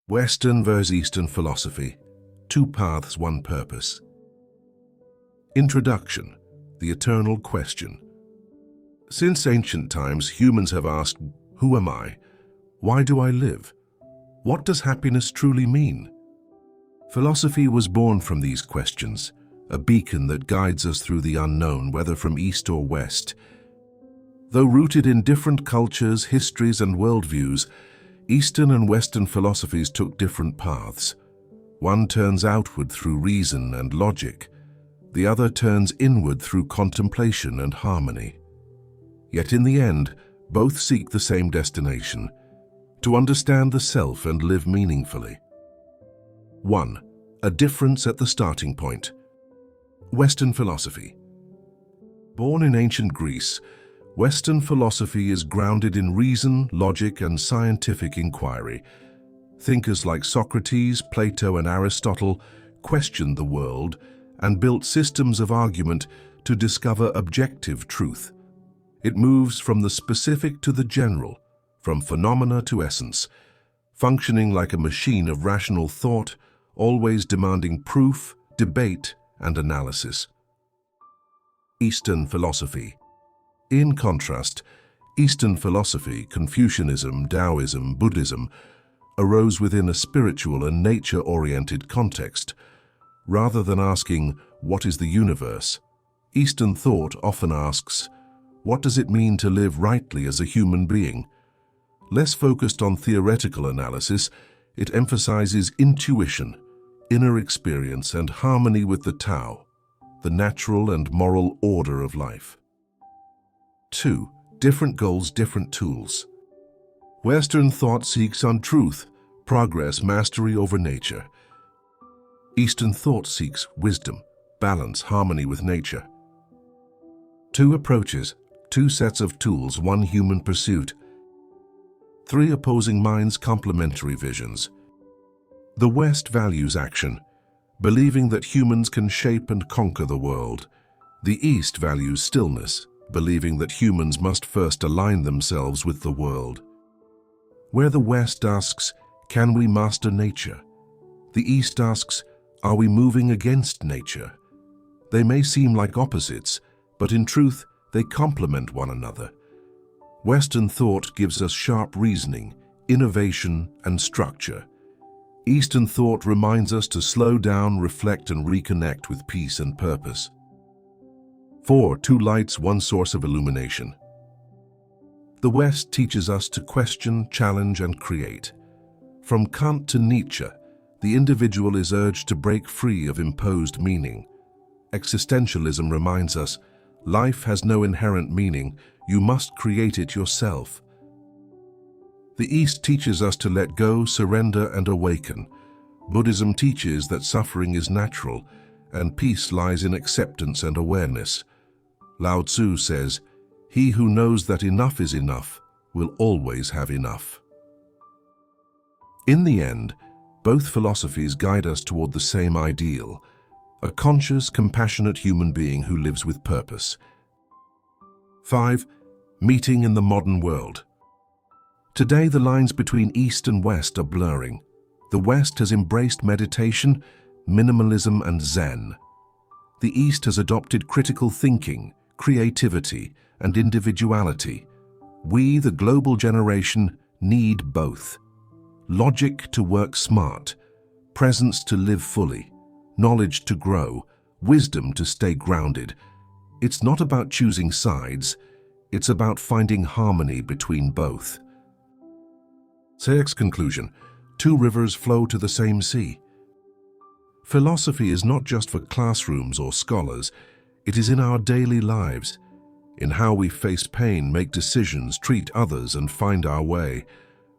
Western versus Eastern philosophy. Two paths, one purpose. Introduction. The eternal question. Since ancient times, humans have asked, who am I? Why do I live? What does happiness truly mean? Philosophy was born from these questions, a beacon that guides us through the unknown, whether from east or west. Though rooted in different cultures, histories, and worldviews, Eastern and Western philosophies took different paths. One turns outward through reason and logic. The other turns inward through contemplation and harmony. Yet in the end, both seek the same destination: to understand the self and live meaningfully. 1. A difference at the starting point. Western philosophy. Born in ancient Greece, Western philosophy is grounded in reason, logic, and scientific inquiry. Thinkers like Socrates, Plato, and Aristotle questioned the world and built systems of argument to discover objective truth. It moves from the specific to the general, from phenomena to essence, functioning like a machine of rational thought, always demanding proof, debate, and analysis. Eastern philosophy. In contrast, Eastern philosophy, Confucianism, Taoism, Buddhism, arose within a spiritual and nature-oriented context. Rather than asking, what is the universe? Eastern thought often asks, what does it mean to live rightly as a human being? Less focused on theoretical analysis, it emphasizes intuition, inner experience, and harmony with the Tao, the natural and moral order of life. 2. Different goals, different tools. Western thought seeks on truth, progress, mastery over nature. Eastern thought seeks wisdom, balance, harmony with nature. Two approaches, two sets of tools, one human pursuit. Three opposing minds, complementary visions. The West values action, believing that humans can shape and conquer the world. The East values stillness, believing that humans must first align themselves with the world. Where the West asks, can we master nature? The East asks, are we moving against nature? They may seem like opposites, but in truth, they complement one another. Western thought gives us sharp reasoning, innovation, and structure. Eastern thought reminds us to slow down, reflect, and reconnect with peace and purpose. 4. Two lights, one source of illumination. The West teaches us to question, challenge, and create. From Kant to Nietzsche, the individual is urged to break free of imposed meaning. Existentialism reminds us, life has no inherent meaning, you must create it yourself. The East teaches us to let go, surrender, and awaken. Buddhism teaches that suffering is natural, and peace lies in acceptance and awareness. Lao Tzu says, he who knows that enough is enough will always have enough. In the end, both philosophies guide us toward the same ideal, a conscious, compassionate human being who lives with purpose. 5. Meeting in the modern world. Today, the lines between East and West are blurring. The West has embraced meditation, minimalism, and Zen. The East has adopted critical thinking, creativity, and individuality. We, the global generation, need both. Logic to work smart, presence to live fully, knowledge to grow, wisdom to stay grounded. It's not about choosing sides, it's about finding harmony between both. Sayek's conclusion: two rivers flow to the same sea. Philosophy is not just for classrooms or scholars, it is in our daily lives, in how we face pain, make decisions, treat others, and find our way.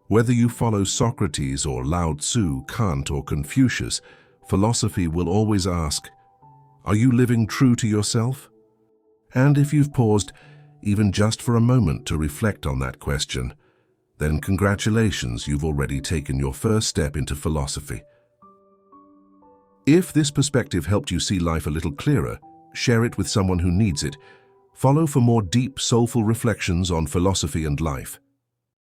Whether you follow Socrates or Lao Tzu, Kant, or Confucius, philosophy will always ask, are you living true to yourself? And if you've paused, even just for a moment, to reflect on that question, then congratulations, you've already taken your first step into philosophy. If this perspective helped you see life a little clearer, share it with someone who needs it. Follow for more deep, soulful reflections on philosophy and life.